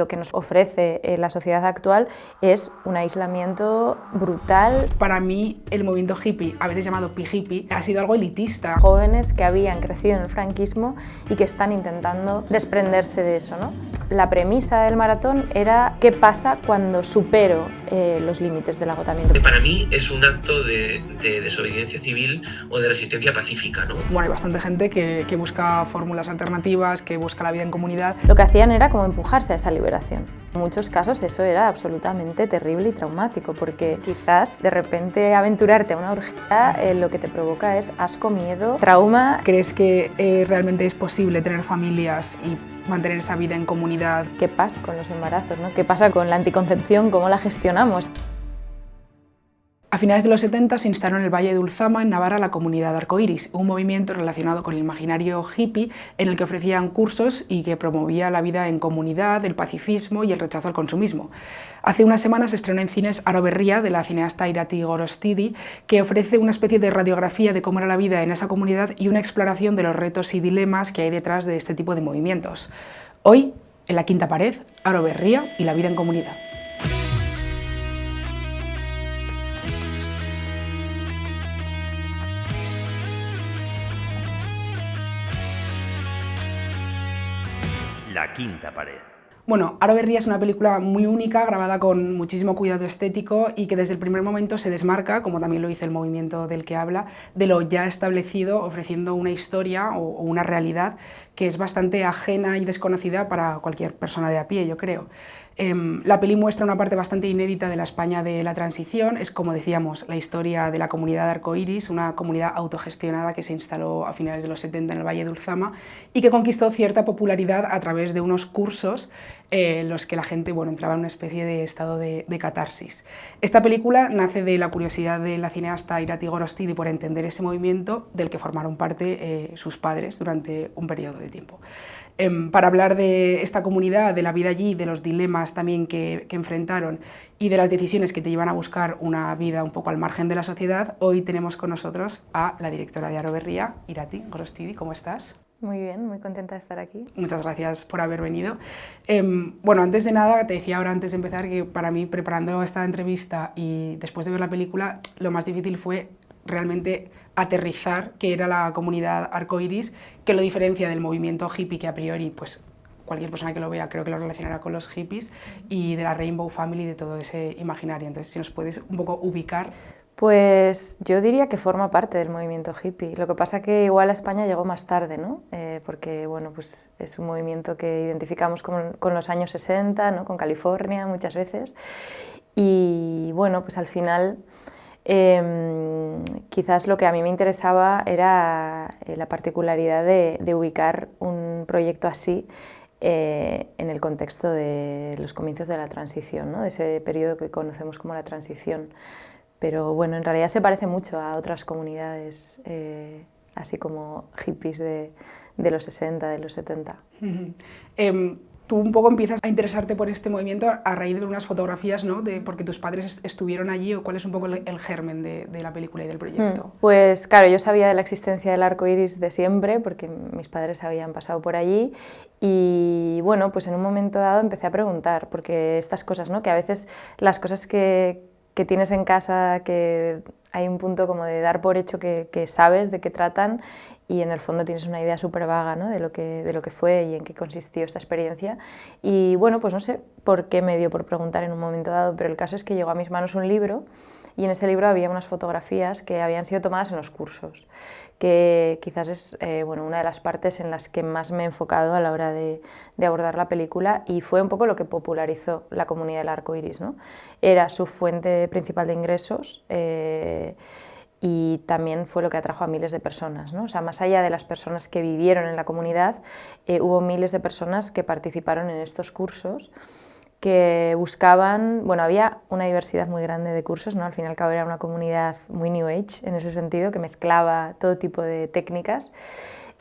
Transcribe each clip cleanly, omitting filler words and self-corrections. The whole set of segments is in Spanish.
lo que nos ofrece la sociedad actual es un aislamiento brutal. Para mí, el movimiento hippie, a veces llamado pi-hippie, ha sido algo elitista. Jóvenes que habían crecido en el franquismo y que están intentando desprenderse de eso, ¿no? La premisa del maratón era qué pasa cuando supero los límites del agotamiento. Para mí es un acto de desobediencia civil o de resistencia pacífica, ¿no? Bueno, hay bastante gente que busca fórmulas alternativas, que busca la vida en comunidad. Lo que hacían era como empujarse a esa liberación. En muchos casos eso era absolutamente terrible y traumático, porque quizás de repente aventurarte a una orgía lo que te provoca es asco, miedo, trauma. ¿Crees que realmente es posible tener familias y mantener esa vida en comunidad? ¿Qué pasa con los embarazos, ¿no? ¿Qué pasa con la anticoncepción? ¿Cómo la gestionamos? A finales de los 70 se instaló en el Valle de Ulzama, en Navarra, la comunidad Arcoiris, un movimiento relacionado con el imaginario hippie en el que ofrecían cursos y que promovía la vida en comunidad, el pacifismo y el rechazo al consumismo. Hace unas semanas se estrenó en cines Aro Berria, de la cineasta Irati Gorostidi, que ofrece una especie de radiografía de cómo era la vida en esa comunidad y una exploración de los retos y dilemas que hay detrás de este tipo de movimientos. Hoy, en La Quinta Pared, Aro Berria y la vida en comunidad. La Quinta Pared. Bueno, Aro Berria es una película muy única, grabada con muchísimo cuidado estético y que desde el primer momento se desmarca, como también lo dice el movimiento del que habla, de lo ya establecido, ofreciendo una historia o una realidad que es bastante ajena y desconocida para cualquier persona de a pie, yo creo. La peli muestra una parte bastante inédita de la España de la transición. Es, como decíamos, la historia de la comunidad Arcoiris, una comunidad autogestionada que se instaló a finales de los 70 en el Valle de Ulzama y que conquistó cierta popularidad a través de unos cursos en los que la gente entraba en una especie de estado de catarsis. Esta película nace de la curiosidad de la cineasta Irati Gorostidi por entender ese movimiento del que formaron parte sus padres durante un periodo de tiempo. Para hablar de esta comunidad, de la vida allí, de los dilemas también que enfrentaron y de las decisiones que te llevan a buscar una vida un poco al margen de la sociedad, hoy tenemos con nosotros a la directora de Aro Berria, Irati Gorostidi. ¿Cómo estás? Muy bien, muy contenta de estar aquí. Muchas gracias por haber venido. Bueno, antes de nada, te decía ahora antes de empezar que para mí, preparando esta entrevista y después de ver la película, lo más difícil fue realmente aterrizar qué era la comunidad Arcoiris, que lo diferencia del movimiento hippie, que a priori pues cualquier persona que lo vea creo que lo relacionará con los hippies, y de la Rainbow Family, de todo ese imaginario. Entonces, si nos puedes un poco ubicar. Pues yo diría que forma parte del movimiento hippie. Lo que pasa que igual a España llegó más tarde, ¿no? Porque bueno, pues es un movimiento que identificamos con los años 60, ¿no? Con California muchas veces. Y bueno, pues al final quizás lo que a mí me interesaba era la particularidad de ubicar un proyecto así en el contexto de los comienzos de la transición, ¿no? De ese periodo que conocemos como la transición. Pero bueno, en realidad se parece mucho a otras comunidades, así como hippies de los 60, de los 70. Tú un poco empiezas a interesarte por este movimiento a raíz de unas fotografías, ¿no? Porque tus padres estuvieron allí, o cuál es un poco el germen de la película y del proyecto. Pues claro, yo sabía de la existencia del arco iris de siempre, porque mis padres habían pasado por allí, y bueno, pues en un momento dado empecé a preguntar, porque estas cosas, ¿no? Que a veces las cosas que tienes en casa, que hay un punto como de dar por hecho que sabes de qué tratan, y en el fondo tienes una idea súper vaga, ¿no? de lo que fue y en qué consistió esta experiencia. Y bueno, pues no sé por qué me dio por preguntar en un momento dado, pero el caso es que llegó a mis manos un libro, y en ese libro había unas fotografías que habían sido tomadas en los cursos, que quizás es bueno, una de las partes en las que más me he enfocado a la hora de abordar la película, y fue un poco lo que popularizó la comunidad del arco iris, ¿no? Era su fuente principal de ingresos, y también fue lo que atrajo a miles de personas, ¿no? O sea, más allá de las personas que vivieron en la comunidad, hubo miles de personas que participaron en estos cursos, que buscaban, bueno, había una diversidad muy grande de cursos, ¿no? Al fin y al cabo era una comunidad muy New Age en ese sentido, que mezclaba todo tipo de técnicas.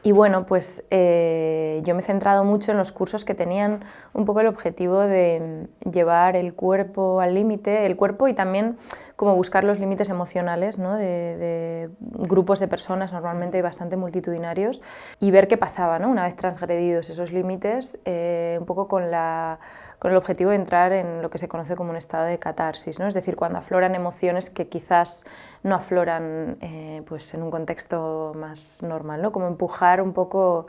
Y bueno, pues yo me he centrado mucho en los cursos que tenían un poco el objetivo de llevar el cuerpo al límite, el cuerpo, y también como buscar los límites emocionales, ¿no? de grupos de personas, normalmente bastante multitudinarios, y ver qué pasaba, ¿no? Una vez transgredidos esos límites, un poco con la con el objetivo de entrar en lo que se conoce como un estado de catarsis, ¿no? Es decir, cuando afloran emociones que quizás no afloran pues en un contexto más normal, ¿no? Como empujar un poco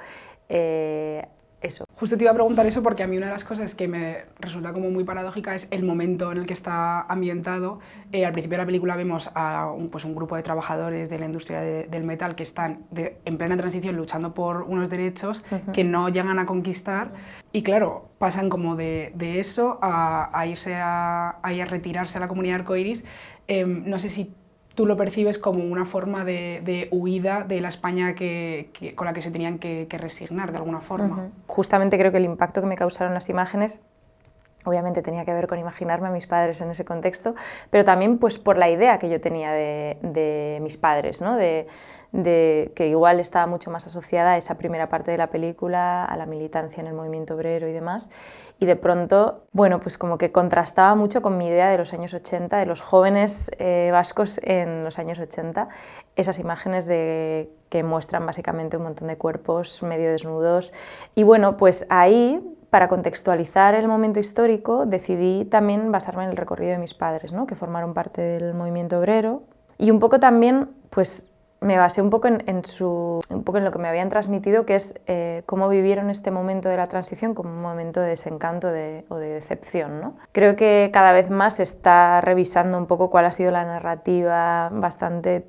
eso. Justo te iba a preguntar eso porque a mí una de las cosas que me resulta como muy paradójica es el momento en el que está ambientado. Al principio de la película vemos a un grupo de trabajadores de la industria del metal que están en plena transición luchando por unos derechos que no llegan a conquistar y claro, pasan como de eso a irse a retirarse a la comunidad arcoiris. No sé si tú lo percibes como una forma de huida de la España con la que se tenían que resignar de alguna forma. Justamente creo que el impacto que me causaron las imágenes obviamente tenía que ver con imaginarme a mis padres en ese contexto, pero también pues por la idea que yo tenía de mis padres, ¿no? de que igual estaba mucho más asociada a esa primera parte de la película, a la militancia en el movimiento obrero y demás, y de pronto, bueno, pues como que contrastaba mucho con mi idea de los años 80, de los jóvenes vascos en los años 80, esas imágenes que muestran básicamente un montón de cuerpos medio desnudos, y bueno, pues ahí, para contextualizar el momento histórico, decidí también basarme en el recorrido de mis padres, ¿no? Que formaron parte del movimiento obrero, y un poco también, pues, me basé un poco en lo que me habían transmitido, que es cómo vivieron este momento de la transición como un momento de desencanto o de decepción, ¿no? Creo que cada vez más se está revisando un poco cuál ha sido la narrativa bastante,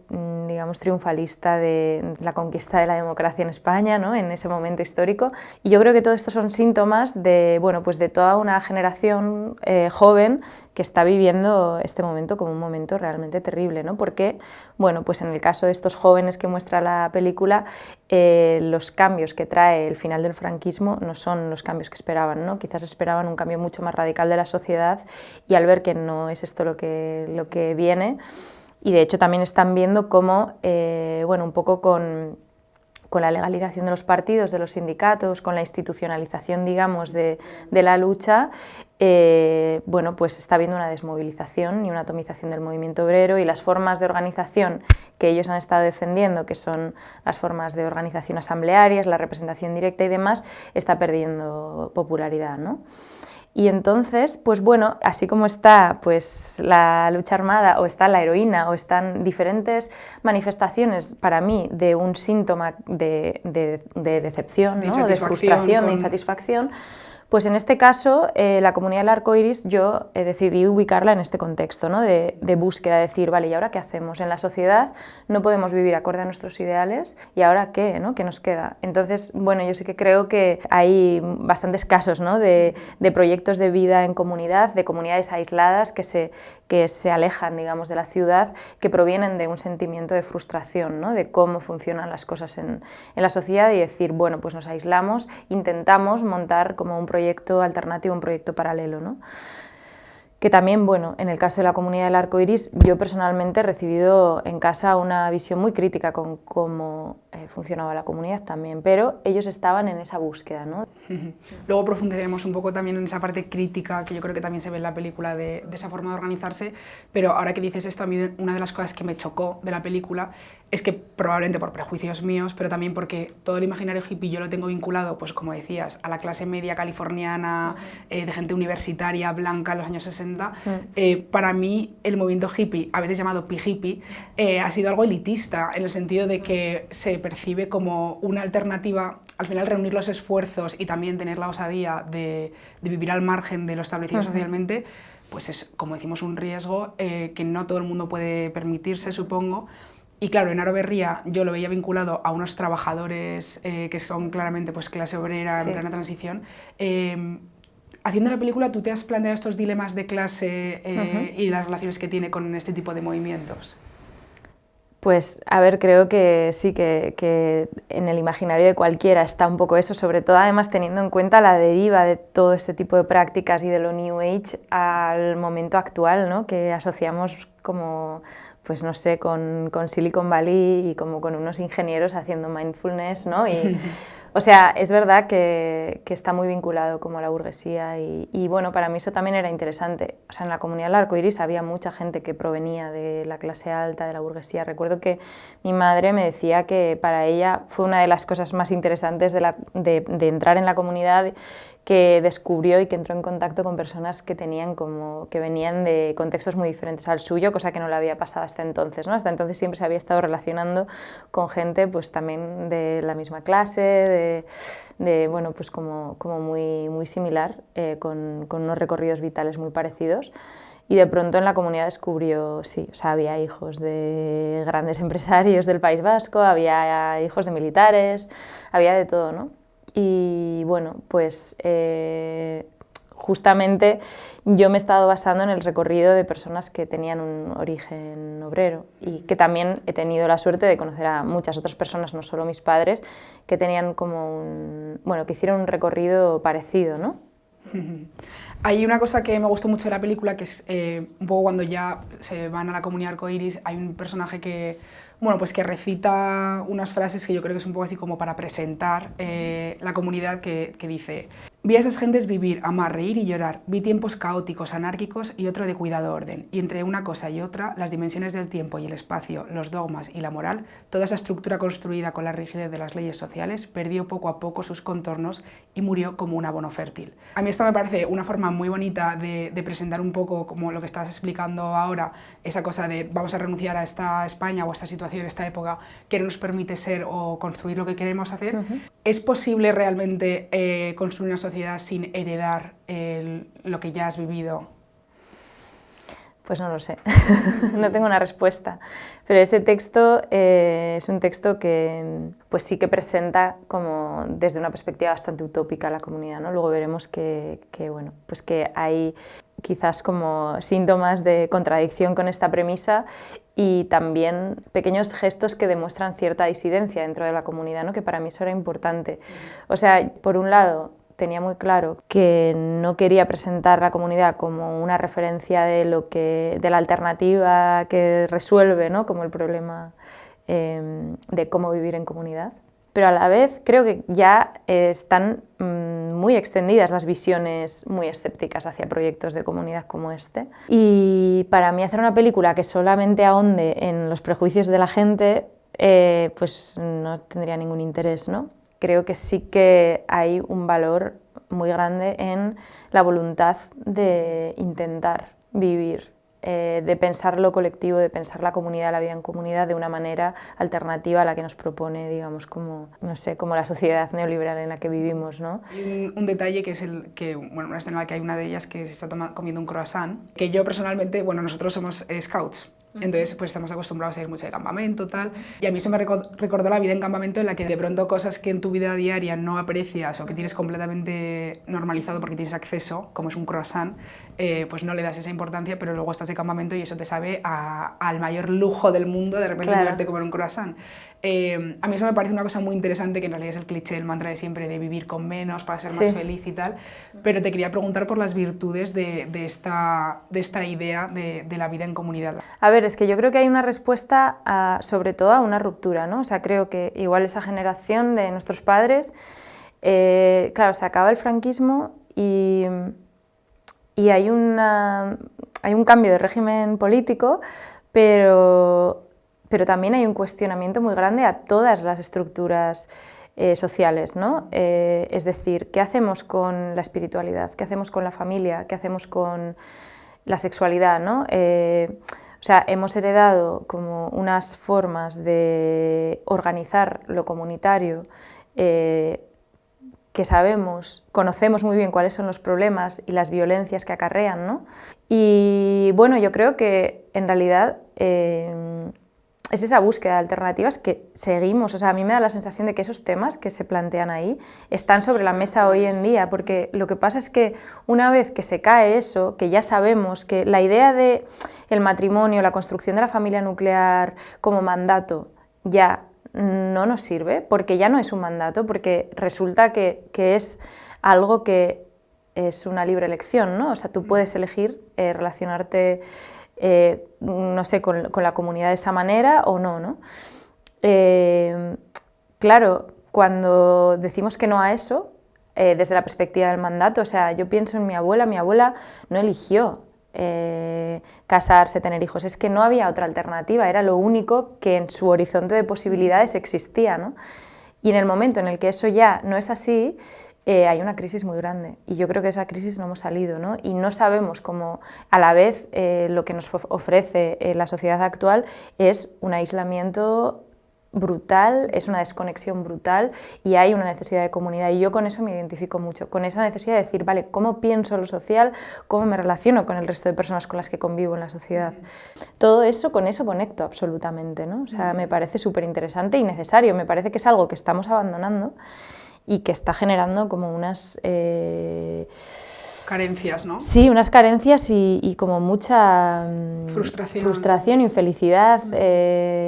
digamos, triunfalista de la conquista de la democracia en España, ¿no? En ese momento histórico. Y yo creo que todo esto son síntomas de, bueno, pues de toda una generación joven que está viviendo este momento como un momento realmente terrible, ¿no? Porque, bueno, pues en el caso de estos jóvenes que muestra la película, los cambios que trae el final del franquismo no son los cambios que esperaban, ¿no? Quizás esperaban un cambio mucho más radical de la sociedad y al ver que no es esto lo que viene, y de hecho también están viendo cómo, bueno, un poco con la legalización de los partidos, de los sindicatos, con la institucionalización, digamos, de la lucha, bueno, pues está habiendo una desmovilización y una atomización del movimiento obrero, y las formas de organización que ellos han estado defendiendo, que son las formas de organización asamblearias, la representación directa y demás, está perdiendo popularidad, ¿no? Y entonces, pues bueno, así como está pues, la lucha armada, o está la heroína, o están diferentes manifestaciones para mí de un síntoma de decepción, ¿no? De frustración, de insatisfacción, pues en este caso la comunidad del arco iris yo decidí ubicarla en este contexto, ¿no? de búsqueda, de decir, vale, ¿y ahora qué hacemos? En la sociedad no podemos vivir acorde a nuestros ideales, ¿y ahora qué, ¿no? ¿Qué nos queda? Entonces, bueno, yo sí que creo que hay bastantes casos, ¿no? de proyectos de vida en comunidad, de comunidades aisladas que se alejan, digamos, de la ciudad, que provienen de un sentimiento de frustración, ¿no? De cómo funcionan las cosas en la sociedad, y decir, bueno, pues nos aislamos, intentamos montar como un proyecto alternativo, un proyecto paralelo, ¿no? Que también, bueno, en el caso de la comunidad del arco iris, yo personalmente he recibido en casa una visión muy crítica con cómo funcionaba la comunidad también, pero ellos estaban en esa búsqueda, ¿no? Luego profundizaremos un poco también en esa parte crítica que yo creo que también se ve en la película de esa forma de organizarse, pero ahora que dices esto, a mí una de las cosas que me chocó de la película es que probablemente por prejuicios míos, pero también porque todo el imaginario hippie yo lo tengo vinculado, pues como decías, a la clase media californiana, de gente universitaria, blanca en los años 60. Para mí el movimiento hippie, a veces llamado pi-hippie, ha sido algo elitista, en el sentido de que se percibe como una alternativa, al final reunir los esfuerzos y también tener la osadía de vivir al margen de lo establecido socialmente, pues es, como decimos, un riesgo que no todo el mundo puede permitirse, supongo. Y claro, en Aro Berria yo lo veía vinculado a unos trabajadores que son claramente pues, clase obrera en plena transición. Haciendo la película, ¿tú te has planteado estos dilemas de clase y las relaciones que tiene con este tipo de movimientos? Pues, a ver, creo que sí, que en el imaginario de cualquiera está un poco eso, sobre todo además teniendo en cuenta la deriva de todo este tipo de prácticas y de lo New Age al momento actual, ¿no? Que asociamos como, pues no sé, con Silicon Valley y como con unos ingenieros haciendo mindfulness, ¿no? Y O sea, es verdad que está muy vinculado como a la burguesía y bueno, para mí eso también era interesante. O sea, en la comunidad del Arco Iris había mucha gente que provenía de la clase alta, de la burguesía. Recuerdo que mi madre me decía que para ella fue una de las cosas más interesantes de entrar en la comunidad, que descubrió y que entró en contacto con personas que venían de contextos muy diferentes al suyo, cosa que no le había pasado hasta entonces, ¿no? Hasta entonces siempre se había estado relacionando con gente pues también de la misma clase, bueno, pues como muy similar, con unos recorridos vitales muy parecidos. Y de pronto en la comunidad descubrió, sí, o sea, había hijos de grandes empresarios del País Vasco, había hijos de militares, había de todo, ¿no? Y bueno, pues justamente yo me he estado basando en el recorrido de personas que tenían un origen obrero y que también he tenido la suerte de conocer a muchas otras personas, no solo mis padres, que tenían bueno, que hicieron un recorrido parecido, ¿no? Hay una cosa que me gustó mucho de la película, que es un poco cuando ya se van a la comunidad arcoiris, hay un personaje que, bueno, pues que recita unas frases que yo creo que es un poco así como para presentar la comunidad, que dice: vi a esas gentes vivir, amar, reír y llorar, vi tiempos caóticos, anárquicos y otro de cuidado orden, y entre una cosa y otra, las dimensiones del tiempo y el espacio, los dogmas y la moral, toda esa estructura construida con la rigidez de las leyes sociales, perdió poco a poco sus contornos y murió como un abono fértil. A mí esto me parece una forma muy bonita de presentar un poco como lo que estás explicando ahora, esa cosa de vamos a renunciar a esta España o a esta situación, a esta época que no nos permite ser o construir lo que queremos hacer. ¿Es posible realmente construir una sociedad sin heredar lo que ya has vivido? Pues no lo sé, no tengo una respuesta, pero ese texto es un texto que pues sí que presenta como desde una perspectiva bastante utópica la comunidad, ¿no? Luego veremos bueno, pues que hay quizás como síntomas de contradicción con esta premisa y también pequeños gestos que demuestran cierta disidencia dentro de la comunidad, ¿no? Que para mí eso era importante. O sea, por un lado, tenía muy claro que no quería presentar la comunidad como una referencia de la alternativa que resuelve, ¿no? Como el problema de cómo vivir en comunidad. Pero a la vez creo que ya están muy extendidas las visiones muy escépticas hacia proyectos de comunidad como este. Y para mí hacer una película que solamente ahonde en los prejuicios de la gente, pues no tendría ningún interés, ¿no? Creo que sí que hay un valor muy grande en la voluntad de intentar vivir, de pensar lo colectivo, de pensar la comunidad, la vida en comunidad de una manera alternativa a la que nos propone, digamos, como, no sé, como la sociedad neoliberal en la que vivimos, ¿no? Hay un detalle que es bueno, una escena en la que hay una de ellas que se está comiendo un croissant, que yo personalmente, bueno, nosotros somos scouts. Entonces, pues estamos acostumbrados a ir mucho de campamento, tal, y a mí eso me recordó la vida en campamento, en la que de pronto cosas que en tu vida diaria no aprecias o que tienes completamente normalizado porque tienes acceso, como es un croissant, pues no le das esa importancia, pero luego estás de campamento y eso te sabe al mayor lujo del mundo de repente verte comer un croissant. A mí eso me parece una cosa muy interesante, que en realidad es el cliché, el mantra de siempre de vivir con menos para ser más feliz y tal, pero te quería preguntar por las virtudes de esta idea de la vida en comunidad. A ver, es que yo creo que hay una respuesta sobre todo a una ruptura, ¿no? O sea, creo que igual esa generación de nuestros padres, claro, se acaba el franquismo y hay un cambio de régimen político, pero también hay un cuestionamiento muy grande a todas las estructuras sociales, ¿no? Es decir, ¿qué hacemos con la espiritualidad? ¿Qué hacemos con la familia? ¿Qué hacemos con la sexualidad, ¿no? O sea, hemos heredado como unas formas de organizar lo comunitario que conocemos muy bien cuáles son los problemas y las violencias que acarrean, ¿no? Y bueno, yo creo que en realidad es esa búsqueda de alternativas que seguimos. O sea, a mí me da la sensación de que esos temas que se plantean ahí están sobre la mesa hoy en día, porque lo que pasa es que una vez que se cae eso, que ya sabemos que la idea de el matrimonio, la construcción de la familia nuclear como mandato ya no nos sirve, porque ya no es un mandato, porque resulta que es algo que es una libre elección, ¿no? O sea, tú puedes elegir relacionarte no sé, con la comunidad de esa manera o no, ¿no? Claro, cuando decimos que no a eso, desde la perspectiva del mandato, o sea, yo pienso en mi abuela no eligió casarse, tener hijos, es que no había otra alternativa, era lo único que en su horizonte de posibilidades existía, ¿no? Y en el momento en el que eso ya no es así, hay una crisis muy grande, y yo creo que esa crisis no hemos salido, ¿no? Y no sabemos cómo, a la vez, lo que nos ofrece la sociedad actual es un aislamiento brutal, es una desconexión brutal, y hay una necesidad de comunidad, y yo con eso me identifico mucho, con esa necesidad de decir, vale, ¿cómo pienso lo social? ¿Cómo me relaciono con el resto de personas con las que convivo en la sociedad? Todo eso, con eso conecto absolutamente, ¿no? O sea, me parece súper interesante y necesario, me parece que es algo que estamos abandonando y que está generando como unas... carencias, ¿no? Sí, unas carencias y como mucha frustración, infelicidad,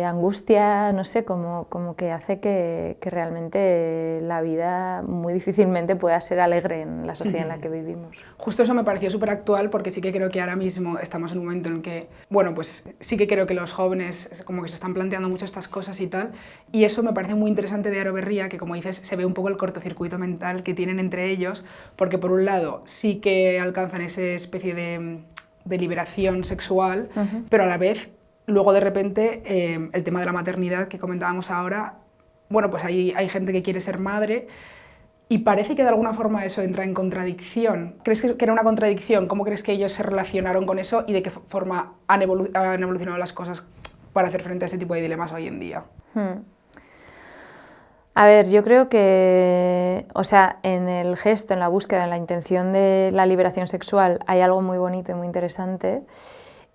angustia, no sé, como que hace que realmente la vida muy difícilmente pueda ser alegre en la sociedad en la que vivimos. Justo eso me pareció súper actual, porque sí que creo que ahora mismo estamos en un momento en el que, bueno, pues sí que creo que los jóvenes como que se están planteando mucho estas cosas y tal, y eso me parece muy interesante de Aro Berría, que como dices, se ve un poco el cortocircuito mental que tienen entre ellos, porque por un lado sí que alcanzan esa especie de liberación sexual, pero a la vez, luego de repente, el tema de la maternidad que comentábamos ahora, bueno, pues hay gente que quiere ser madre y parece que de alguna forma eso entra en contradicción. ¿Crees que era una contradicción? ¿Cómo crees que ellos se relacionaron con eso y de qué forma han evolucionado las cosas para hacer frente a ese tipo de dilemas hoy en día? A ver, yo creo que, o sea, en el gesto, en la búsqueda, en la intención de la liberación sexual hay algo muy bonito y muy interesante,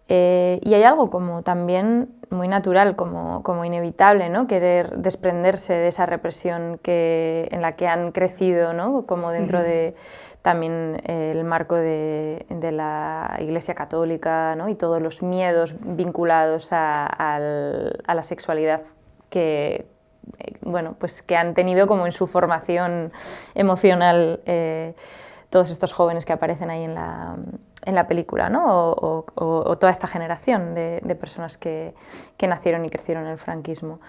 y hay algo como también muy natural, como inevitable, ¿no? Querer desprenderse de esa represión en la que han crecido, ¿no? Como dentro de también el marco de la Iglesia Católica, ¿no? Y todos los miedos vinculados a la sexualidad que bueno, pues que han tenido como en su formación emocional todos estos jóvenes que aparecen ahí en la película, ¿no? o toda esta generación de personas que nacieron y crecieron en el franquismo.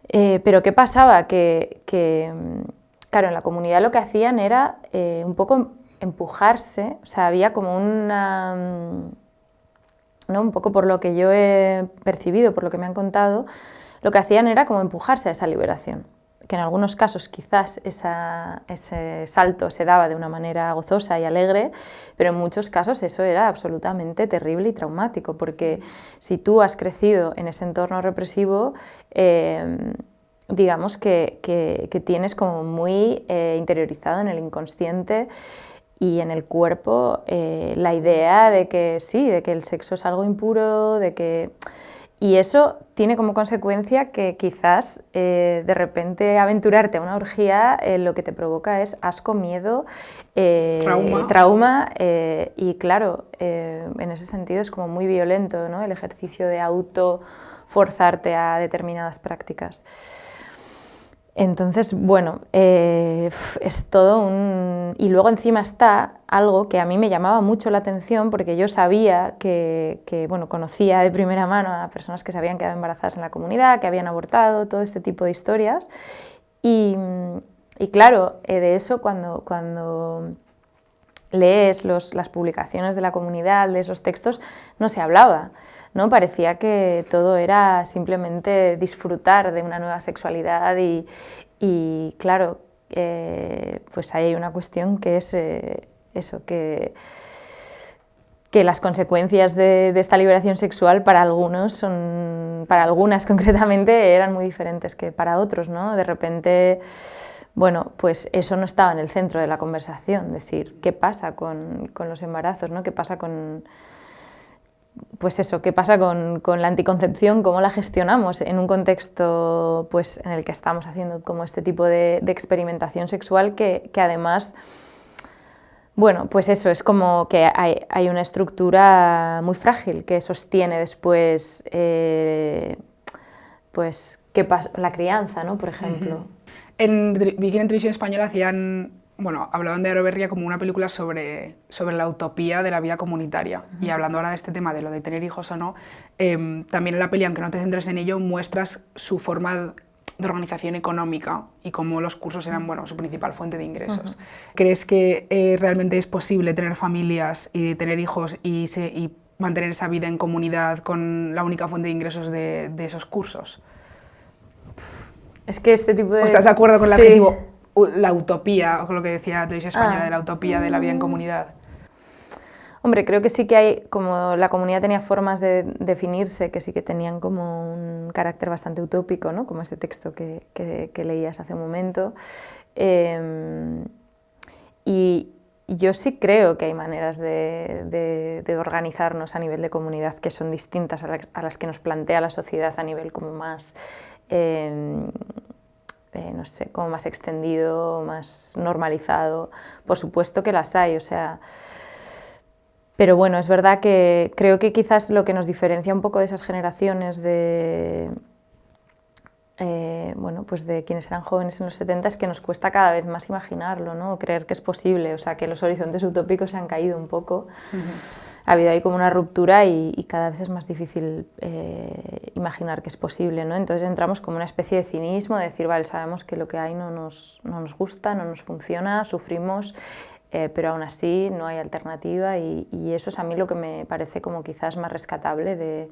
Pero ¿qué pasaba? Que, claro, en la comunidad lo que hacían era un poco empujarse, o sea, había como una... ¿no? Un poco por lo que yo he percibido, por lo que me han contado, lo que hacían era como empujarse a esa liberación, que en algunos casos quizás ese salto se daba de una manera gozosa y alegre, pero en muchos casos eso era absolutamente terrible y traumático, porque si tú has crecido en ese entorno represivo, digamos que tienes como muy interiorizado en el inconsciente y en el cuerpo la idea de que sí, de que el sexo es algo impuro, de que... Y eso tiene como consecuencia que quizás de repente aventurarte a una orgía lo que te provoca es asco, miedo, trauma y claro, en ese sentido es como muy violento, ¿no? El ejercicio de forzarte a determinadas prácticas. Entonces, bueno, es todo un... Y luego encima está algo que a mí me llamaba mucho la atención porque yo sabía bueno, conocía de primera mano a personas que se habían quedado embarazadas en la comunidad, que habían abortado, todo este tipo de historias. Y claro, de eso cuando lees las publicaciones de la comunidad, lees los textos, no se hablaba, ¿no? Parecía que todo era simplemente disfrutar de una nueva sexualidad y claro, pues ahí hay una cuestión que es eso, que las consecuencias de esta liberación sexual para algunos para algunas concretamente, eran muy diferentes que para otros, ¿no? De repente... Bueno, pues eso no estaba en el centro de la conversación, es decir, ¿qué pasa con los embarazos, ¿no? ¿Qué pasa con, pues eso, qué pasa con la anticoncepción? ¿Cómo la gestionamos en un contexto pues, en el que estamos haciendo como este tipo de experimentación sexual que además, bueno, pues eso, es como que hay una estructura muy frágil que sostiene después, pues, ¿qué pasa? La crianza, ¿no? Por ejemplo. En Viking en Televisión Española hablaban de Aro Berría como una película sobre la utopía de la vida comunitaria. Y hablando ahora de este tema de lo de tener hijos o no, también en la peli, aunque no te centres en ello, muestras su forma de organización económica y cómo los cursos eran, bueno, su principal fuente de ingresos. ¿Crees que realmente es posible tener familias y tener hijos y mantener esa vida en comunidad con la única fuente de ingresos de esos cursos? Es que este tipo de... ¿O estás de acuerdo con el Sí. adjetivo la utopía, o con lo que decía Televisión Española de la utopía de la vida en comunidad? Hombre, creo que sí que hay, como la comunidad tenía formas de definirse, que sí que tenían como un carácter bastante utópico, ¿no? Como este texto que leías hace un momento. Y yo sí creo que hay maneras de organizarnos a nivel de comunidad que son distintas a las que nos plantea la sociedad a nivel como más... no sé, como más extendido, más normalizado. Por supuesto que las hay, o sea... Pero bueno, es verdad que creo que quizás lo que nos diferencia un poco de esas generaciones bueno, pues de quienes eran jóvenes en los 70 es que nos cuesta cada vez más imaginarlo, ¿no? O creer que es posible, o sea, que los horizontes utópicos se han caído un poco. Ha habido ahí como una ruptura y cada vez es más difícil imaginar que es posible, ¿no? Entonces entramos como una especie de cinismo, de decir, vale, sabemos que lo que hay no nos gusta, no nos funciona, sufrimos, pero aún así no hay alternativa y eso es a mí lo que me parece como quizás más rescatable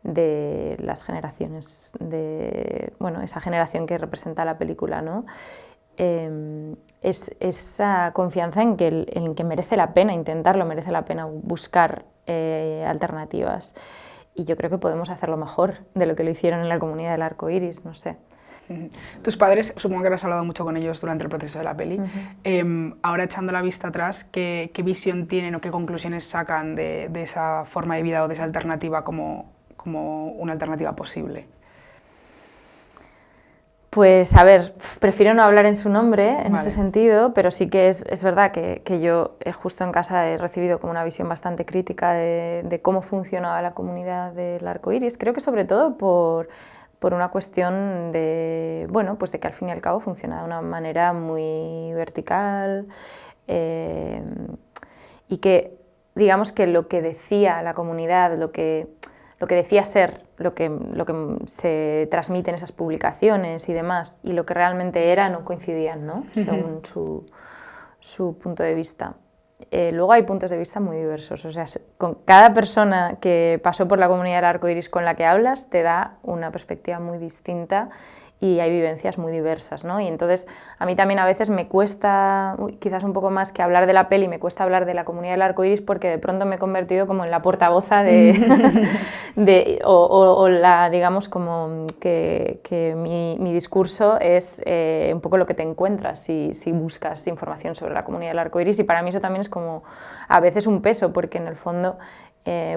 de las generaciones, de bueno, esa generación que representa la película, ¿no? Es esa confianza en que merece la pena intentarlo, merece la pena buscar alternativas y yo creo que podemos hacerlo mejor de lo que lo hicieron en la comunidad del Arco Iris, no sé. Tus padres, supongo que habrás hablado mucho con ellos durante el proceso de la peli. Ahora, echando la vista atrás, ¿qué visión tienen o qué conclusiones sacan de esa forma de vida o de esa alternativa como una alternativa posible? Pues a ver, prefiero no hablar en su nombre en este sentido, pero sí que es verdad que yo justo en casa he recibido como una visión bastante crítica de cómo funcionaba la comunidad del Arco Iris. Creo que sobre todo por una cuestión de, bueno, pues de que al fin y al cabo funciona de una manera muy vertical y que, digamos que lo que decía la comunidad, lo que decía ser, lo que se transmite en esas publicaciones y demás, y lo que realmente era no coincidían, ¿no? Según su punto de vista. Luego hay puntos de vista muy diversos, o sea, con cada persona que pasó por la comunidad del Arco Iris con la que hablas te da una perspectiva muy distinta y hay vivencias muy diversas, ¿no? Y entonces a mí también a veces me cuesta, quizás un poco más que hablar de la peli, me cuesta hablar de la comunidad del Arco Iris porque de pronto me he convertido como en la portavoza o la, digamos, como que mi discurso es un poco lo que te encuentras si buscas información sobre la comunidad del Arco Iris y para mí eso también es como a veces un peso porque en el fondo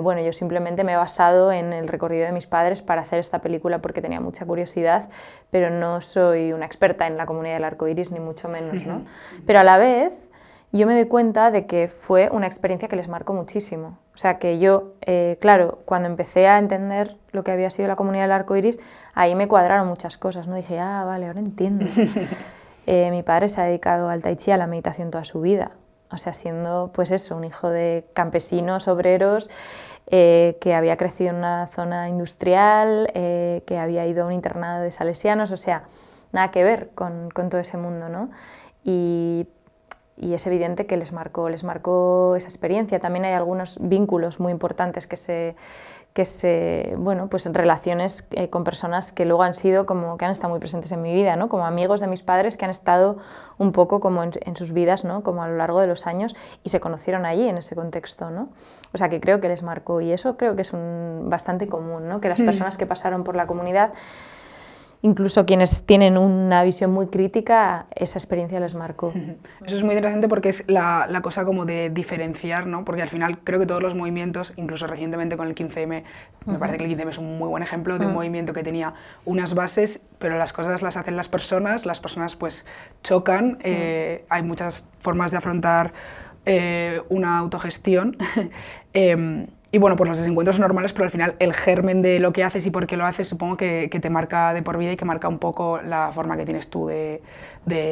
bueno, yo simplemente me he basado en el recorrido de mis padres para hacer esta película porque tenía mucha curiosidad, pero no soy una experta en la comunidad del Arco Iris, ni mucho menos, ¿no? Pero a la vez yo me doy cuenta de que fue una experiencia que les marcó muchísimo. O sea, que yo, claro, cuando empecé a entender lo que había sido la comunidad del Arco Iris, ahí me cuadraron muchas cosas, ¿no? Dije, ah, vale, ahora entiendo. Mi padre se ha dedicado al tai chi, a la meditación toda su vida. O sea, siendo, pues eso, un hijo de campesinos, obreros, que había crecido en una zona industrial, que había ido a un internado de salesianos, o sea, nada que ver con todo ese mundo, ¿no? Y es evidente que les marcó esa experiencia. También hay algunos vínculos muy importantes bueno, pues relaciones con personas que luego han sido como que han estado muy presentes en mi vida, ¿no? Como amigos de mis padres que han estado un poco como en sus vidas, ¿no? Como a lo largo de los años y se conocieron allí en ese contexto, ¿no? O sea, que creo que les marcó y eso creo que es bastante común, ¿no? Que las personas que pasaron por la comunidad, incluso quienes tienen una visión muy crítica, esa experiencia les marcó. Eso es muy interesante porque es la cosa como de diferenciar, ¿no? Porque al final creo que todos los movimientos, incluso recientemente con el 15M, me parece que el 15M es un muy buen ejemplo de un movimiento que tenía unas bases, pero las cosas las hacen las personas pues chocan, hay muchas formas de afrontar una autogestión. Y bueno, pues los desencuentros son normales, pero al final el germen de lo que haces y por qué lo haces supongo que te marca de por vida y que marca un poco la forma que tienes tú de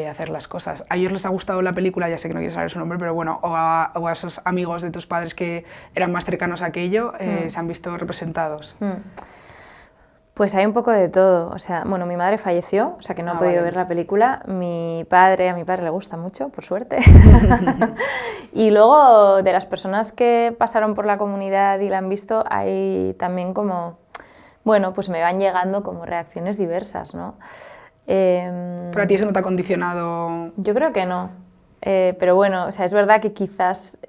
hacer las cosas. ¿A ellos les ha gustado la película? Ya sé que no quieres saber su nombre, pero bueno, o a esos amigos de tus padres que eran más cercanos a aquello, ¿se han visto representados? Pues hay un poco de todo, o sea, bueno, mi madre falleció, o sea que no ha podido ver la película, a mi padre le gusta mucho, por suerte, y luego de las personas que pasaron por la comunidad y la han visto, hay también como, bueno, pues me van llegando como reacciones diversas, ¿no? ¿Pero a ti eso no te ha condicionado? Yo creo que no, pero bueno, o sea, es verdad que quizás...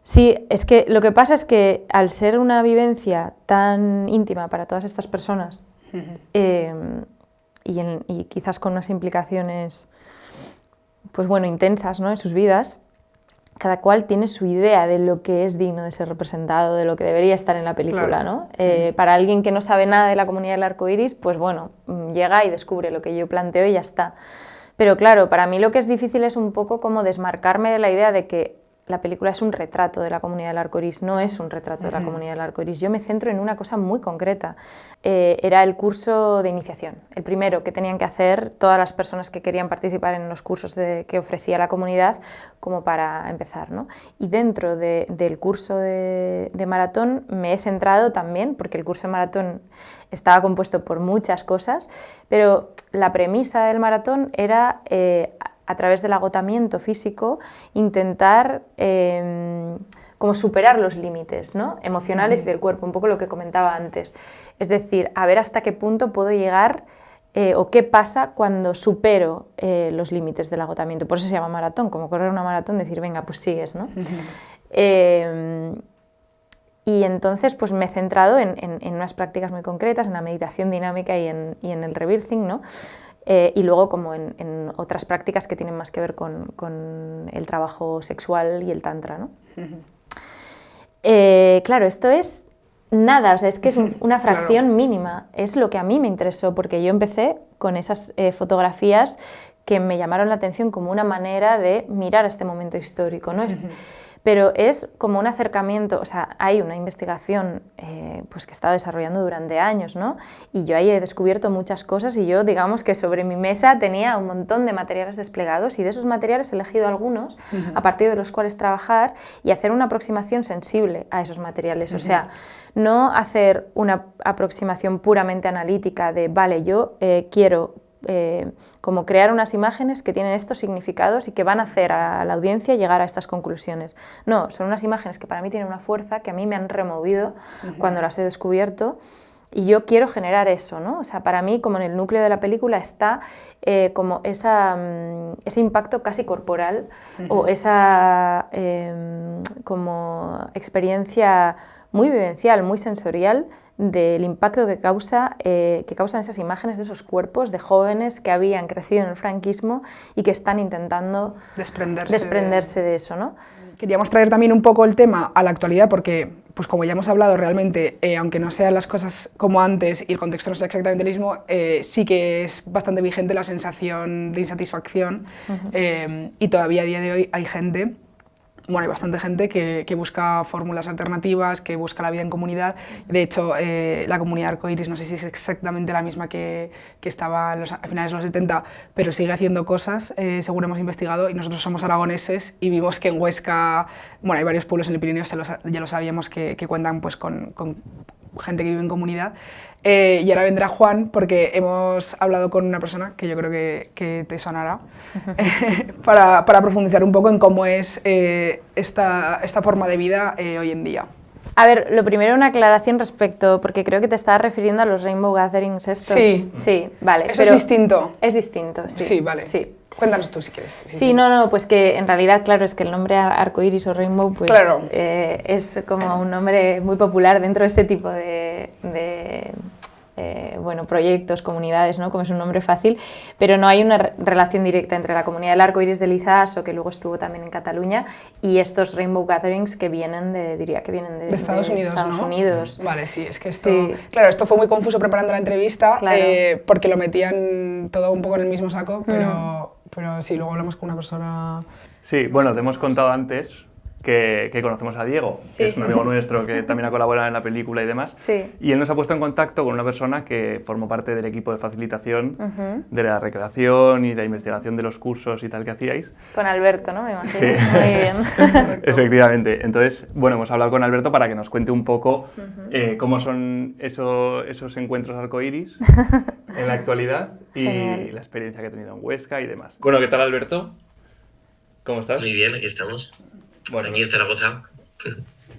Sí, es que lo que pasa es que al ser una vivencia tan íntima para todas estas personas y quizás con unas implicaciones, pues bueno, intensas, ¿no?, en sus vidas, cada cual tiene su idea de lo que es digno de ser representado, de lo que debería estar en la película, claro. ¿no? Para alguien que no sabe nada de la comunidad del arco iris, pues bueno, llega y descubre lo que yo planteo y ya está. Pero claro, para mí lo que es difícil es un poco como desmarcarme de la idea de que la película es un retrato de la comunidad del arco iris, no es un retrato de la comunidad del arco iris. Yo me centro en una cosa muy concreta. Era el curso de iniciación, el primero que tenían que hacer todas las personas que querían participar en los cursos que ofrecía la comunidad como para empezar, ¿no? Y dentro del curso de maratón me he centrado también, porque el curso de maratón estaba compuesto por muchas cosas, pero la premisa del maratón era... a través del agotamiento físico, intentar como superar los límites, ¿no?, emocionales y del cuerpo, un poco lo que comentaba antes. Es decir, a ver hasta qué punto puedo llegar o qué pasa cuando supero los límites del agotamiento. Por eso se llama maratón, como correr una maratón, decir, venga, pues sigues, ¿no? Y entonces pues me he centrado en unas prácticas muy concretas, en la meditación dinámica y en el rebirthing, ¿no? Y luego como en otras prácticas que tienen más que ver con el trabajo sexual y el tantra, ¿no? Claro, esto es nada, o sea, es que es una fracción mínima, es lo que a mí me interesó, porque yo empecé con esas fotografías que me llamaron la atención como una manera de mirar este momento histórico, ¿no? Pero es como un acercamiento, o sea, hay una investigación pues que he estado desarrollando durante años, ¿no? Y yo ahí he descubierto muchas cosas y yo, digamos que sobre mi mesa tenía un montón de materiales desplegados y de esos materiales he elegido algunos a partir de los cuales trabajar y hacer una aproximación sensible a esos materiales. O sea, no hacer una aproximación puramente analítica de, vale, yo quiero... como crear unas imágenes que tienen estos significados y que van a hacer a la audiencia llegar a estas conclusiones. No, son unas imágenes que para mí tienen una fuerza, que a mí me han removido cuando las he descubierto y yo quiero generar eso, ¿no? O sea, para mí como en el núcleo de la película está como ese impacto casi corporal o esa como experiencia muy vivencial, muy sensorial del impacto que causan esas imágenes de esos cuerpos de jóvenes que habían crecido en el franquismo y que están intentando desprenderse de eso, ¿no? Queríamos traer también un poco el tema a la actualidad porque, pues como ya hemos hablado realmente, aunque no sean las cosas como antes y el contexto no sea exactamente el mismo, sí que es bastante vigente la sensación de insatisfacción y todavía a día de hoy hay gente... Bueno, hay bastante gente que busca fórmulas alternativas, que busca la vida en comunidad. De hecho, la comunidad arcoiris, no sé si es exactamente la misma que estaba a finales de los 70, pero sigue haciendo cosas, según hemos investigado, y nosotros somos aragoneses y vimos que en Huesca, bueno, hay varios pueblos en el Pirineo, ya lo sabíamos, que cuentan pues, con gente que vive en comunidad. Y ahora vendrá Juan, porque hemos hablado con una persona que yo creo que te sonará, para profundizar un poco en cómo es esta forma de vida hoy en día. A ver, lo primero una aclaración respecto, porque creo que te estabas refiriendo a los Rainbow Gatherings estos. Sí, vale. ¿Eso es distinto? Es distinto, sí. Sí, vale. Sí. Cuéntanos tú si quieres. Sí, no, pues que en realidad, claro, es que el nombre arcoiris o rainbow pues, claro. Es como un nombre muy popular dentro de este tipo de bueno, proyectos, comunidades, ¿no? Como es un nombre fácil, pero no hay una relación directa entre la comunidad del arco iris de Lizaso, que luego estuvo también en Cataluña, y estos Rainbow Gatherings que vienen de Estados Unidos. Vale, sí, es que esto... Sí. Claro, esto fue muy confuso preparando la entrevista, claro. Porque lo metían todo un poco en el mismo saco, pero sí, luego hablamos con una persona... Sí, bueno, te hemos contado antes que conocemos a Diego, Sí. que es un amigo nuestro que también ha colaborado en la película y demás. Sí. Y él nos ha puesto en contacto con una persona que formó parte del equipo de facilitación, de la recreación y de la investigación de los cursos y tal que hacíais. Con Alberto, ¿no? Me imagino. Sí. Muy bien. Efectivamente. Entonces, bueno, hemos hablado con Alberto para que nos cuente un poco cómo son esos encuentros arcoíris en la actualidad y Genial. la experiencia que ha tenido en Huesca y demás. Bueno, ¿qué tal, Alberto? ¿Cómo estás? Muy bien, aquí estamos. Bueno, Aquí en Zaragoza.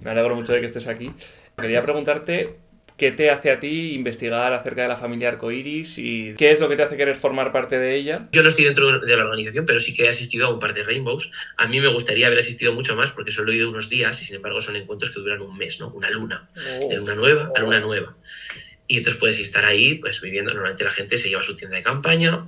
me alegro mucho de que estés aquí. Quería preguntarte qué te hace a ti investigar acerca de la familia arcoíris y qué es lo que te hace querer formar parte de ella. Yo no estoy dentro de la organización, pero sí que he asistido a un par de Rainbows. A mí me gustaría haber asistido mucho más porque solo he ido unos días y sin embargo son encuentros que duran un mes, ¿no? Una luna. De luna nueva a luna nueva. Y entonces puedes estar ahí pues viviendo. Normalmente la gente se lleva su tienda de campaña.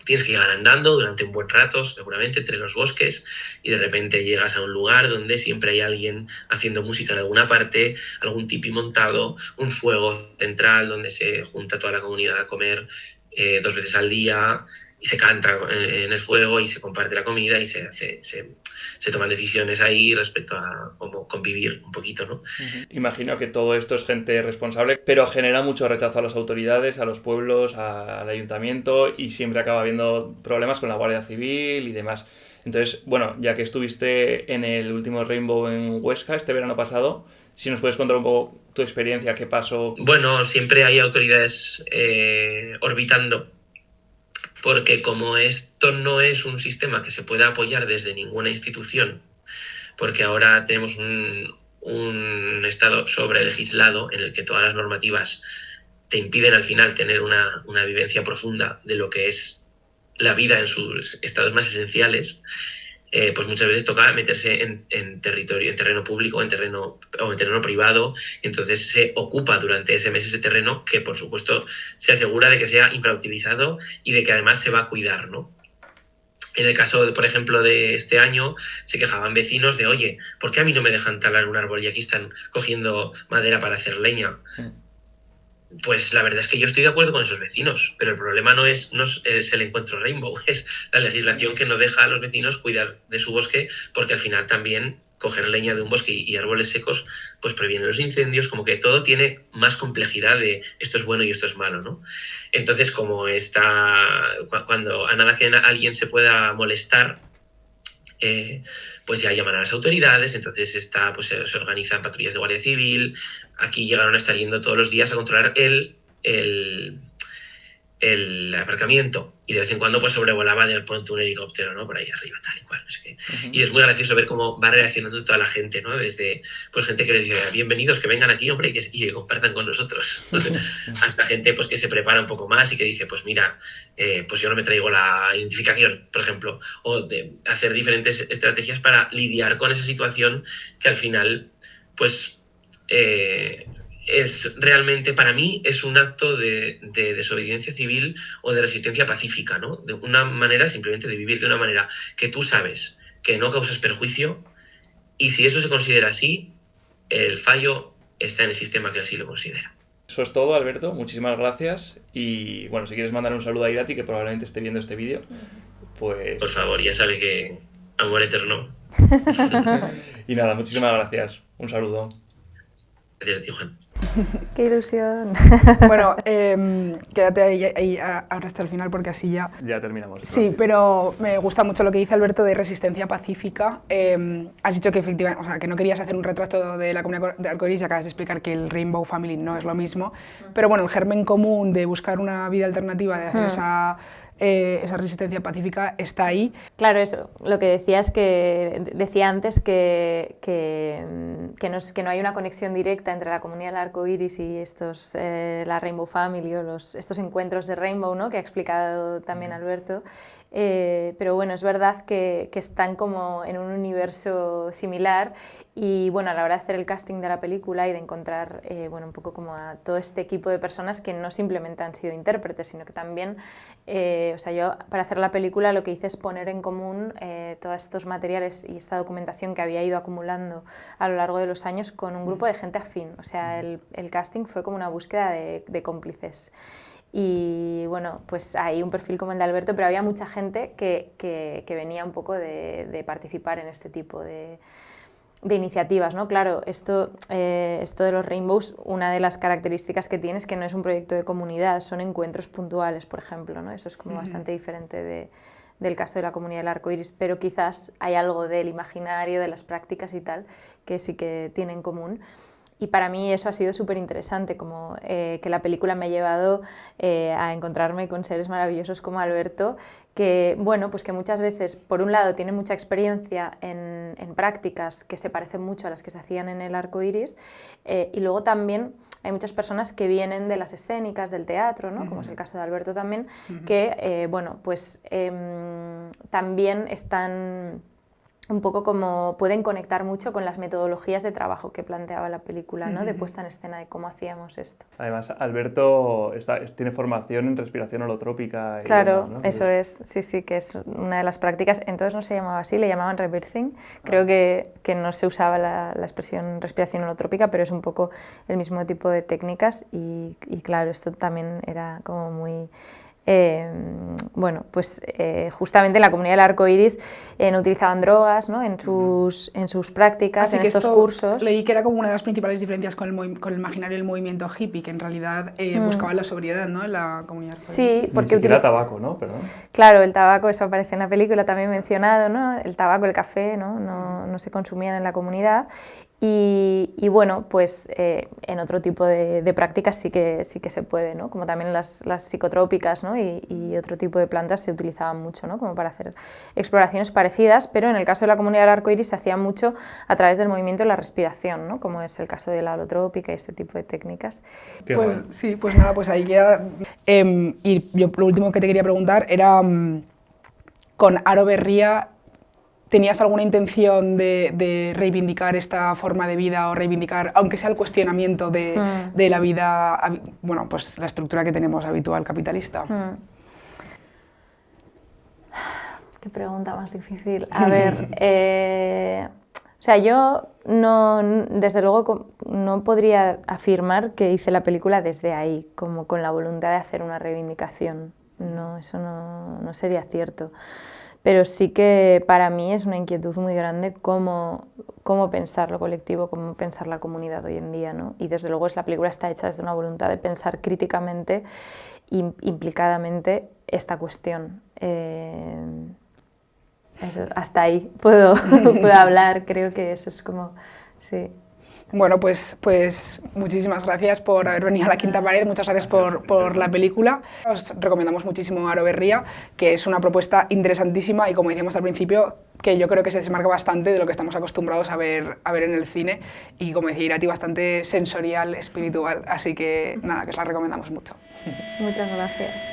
Tienes que llegar andando durante un buen rato, seguramente, entre los bosques, y de repente llegas a un lugar donde siempre hay alguien haciendo música en alguna parte, algún tipi montado, un fuego central donde se junta toda la comunidad a comer 2 veces al día, y se canta en el fuego y se comparte la comida y se toman decisiones ahí respecto a cómo convivir un poquito, ¿no? Imagino que todo esto es gente responsable, pero genera mucho rechazo a las autoridades, a los pueblos, al ayuntamiento y siempre acaba habiendo problemas con la Guardia Civil y demás. Entonces, bueno, ya que estuviste en el último Rainbow en Huesca este verano pasado, si nos puedes contar un poco tu experiencia, qué pasó. Bueno, siempre hay autoridades orbitando, porque como esto no es un sistema que se pueda apoyar desde ninguna institución, porque ahora tenemos un estado sobrelegislado en el que todas las normativas te impiden al final tener una vivencia profunda de lo que es la vida en sus estados más esenciales, pues muchas veces toca meterse en territorio, en terreno público, en terreno privado, y entonces se ocupa durante ese mes ese terreno que, por supuesto, se asegura de que sea infrautilizado y de que además se va a cuidar, ¿no? En el caso, por ejemplo, de este año, se quejaban vecinos de, oye, ¿por qué a mí no me dejan talar un árbol y aquí están cogiendo madera para hacer leña? Pues la verdad es que yo estoy de acuerdo con esos vecinos, pero el problema no es el encuentro Rainbow, es la legislación que no deja a los vecinos cuidar de su bosque, porque al final también coger leña de un bosque y árboles secos pues previene los incendios, como que todo tiene más complejidad de esto es bueno y esto es malo, ¿no? Entonces, como cuando a nada que alguien se pueda molestar, pues ya llaman a las autoridades, entonces pues se organizan patrullas de Guardia Civil. Aquí llegaron a estar yendo todos los días a controlar el aparcamiento, y de vez en cuando pues sobrevolaba de pronto un helicóptero, ¿no? Por ahí arriba, tal y cual, no sé qué. Y es muy gracioso ver cómo va reaccionando toda la gente, ¿no? Desde pues gente que les dice, bienvenidos, que vengan aquí, hombre, y que compartan con nosotros. Hasta gente pues que se prepara un poco más y que dice, pues mira, pues yo no me traigo la identificación, por ejemplo, o de hacer diferentes estrategias para lidiar con esa situación que al final, pues es realmente, para mí, es un acto de desobediencia civil o de resistencia pacífica, ¿no? De una manera simplemente de vivir de una manera que tú sabes que no causas perjuicio, y si eso se considera así, el fallo está en el sistema que así lo considera. Eso es todo, Alberto. Muchísimas gracias. Y bueno, si quieres mandar un saludo a Irati, que probablemente esté viendo este vídeo, pues... Por favor, ya sabe que amor eterno. Y nada, muchísimas gracias. Un saludo. Gracias a ti, Juan. ¡Qué ilusión! Bueno, quédate ahí ahora hasta el final porque así ya... Ya terminamos. Sí, pero me gusta mucho lo que dice Alberto de resistencia pacífica. Has dicho que efectivamente, o sea, que no querías hacer un retrato de la comunidad de arcoíris y acabas de explicar que el Rainbow Family no es lo mismo, pero bueno, el germen común de buscar una vida alternativa, de hacer esa resistencia pacífica está ahí. Claro, eso, lo que decía antes que no hay una conexión directa entre la comunidad del arco iris y la Rainbow Family o estos encuentros de Rainbow, ¿no? Que ha explicado también Alberto, pero bueno, es verdad que están como en un universo similar, y bueno, a la hora de hacer el casting de la película y de encontrar bueno, un poco como a todo este equipo de personas que no simplemente han sido intérpretes, sino que también o sea, yo para hacer la película lo que hice es poner en común todos estos materiales y esta documentación que había ido acumulando a lo largo de los años con un grupo de gente afín. O sea, el casting fue como una búsqueda de cómplices. Y bueno, pues hay un perfil como el de Alberto, pero había mucha gente que venía un poco de participar en este tipo iniciativas, ¿no? Claro, esto de los Rainbows, una de las características que tiene es que no es un proyecto de comunidad, son encuentros puntuales, por ejemplo, ¿no? Eso es como bastante diferente del caso de la comunidad del arco iris, pero quizás hay algo del imaginario, de las prácticas y tal, que sí que tiene en común. Y para mí eso ha sido súper interesante, como que la película me ha llevado a encontrarme con seres maravillosos como Alberto, que, bueno, pues que muchas veces, por un lado, tienen mucha experiencia en prácticas que se parecen mucho a las que se hacían en el arco iris, y luego también hay muchas personas que vienen de las escénicas, del teatro, ¿no? Como es el caso de Alberto también, que, bueno, pues también están un poco como pueden conectar mucho con las metodologías de trabajo que planteaba la película, ¿no? De puesta en escena, de cómo hacíamos esto. Además, Alberto tiene formación en respiración holotrópica. Claro, demás, ¿no? eso es, sí, que es una de las prácticas. Entonces no se llamaba así, le llamaban rebirthing. Creo que no se usaba la expresión respiración holotrópica, pero es un poco el mismo tipo de técnicas y claro, esto también era como muy... bueno, pues justamente en la comunidad del arco iris no utilizaban drogas, ¿no? en sus prácticas, así en que estos cursos. Leí que era como una de las principales diferencias con el imaginario del movimiento hippie, que en realidad buscaban la sobriedad, ¿no? En la comunidad. Sí, porque utiliza tabaco, ¿no? Perdón. Claro, el tabaco, eso aparece en la película también mencionado, ¿no? El tabaco, el café, no se consumían en la comunidad. Y bueno, pues en otro tipo de prácticas sí que se puede, ¿no? Como también las psicotrópicas, ¿no? y otro tipo de plantas se utilizaban mucho, ¿no? Como para hacer exploraciones parecidas, pero en el caso de la comunidad del arco iris se hacía mucho a través del movimiento de la respiración, ¿no? Como es el caso de la holotrópica y este tipo de técnicas. Pues sí, pues nada, pues ahí queda. Y yo lo último que te quería preguntar era, con Aro Berria, ¿tenías alguna intención de reivindicar esta forma de vida o reivindicar, aunque sea el cuestionamiento de la vida, bueno, pues la estructura que tenemos habitual capitalista? Qué pregunta más difícil. A ver, o sea, yo desde luego no podría afirmar que hice la película desde ahí, como con la voluntad de hacer una reivindicación. No, eso no sería cierto. Pero sí que para mí es una inquietud muy grande cómo pensar lo colectivo, cómo pensar la comunidad hoy en día, ¿no? Y desde luego la película está hecha desde una voluntad de pensar críticamente e implicadamente esta cuestión. Hasta ahí puedo hablar, creo que eso es como... sí. Bueno, pues muchísimas gracias por haber venido a La Quinta Pared, muchas gracias por la película. Os recomendamos muchísimo Aro Berria, que es una propuesta interesantísima y, como decíamos al principio, que yo creo que se desmarca bastante de lo que estamos acostumbrados a ver en el cine y, como decía Irati, bastante sensorial, espiritual, así que nada, que os la recomendamos mucho. Muchas gracias.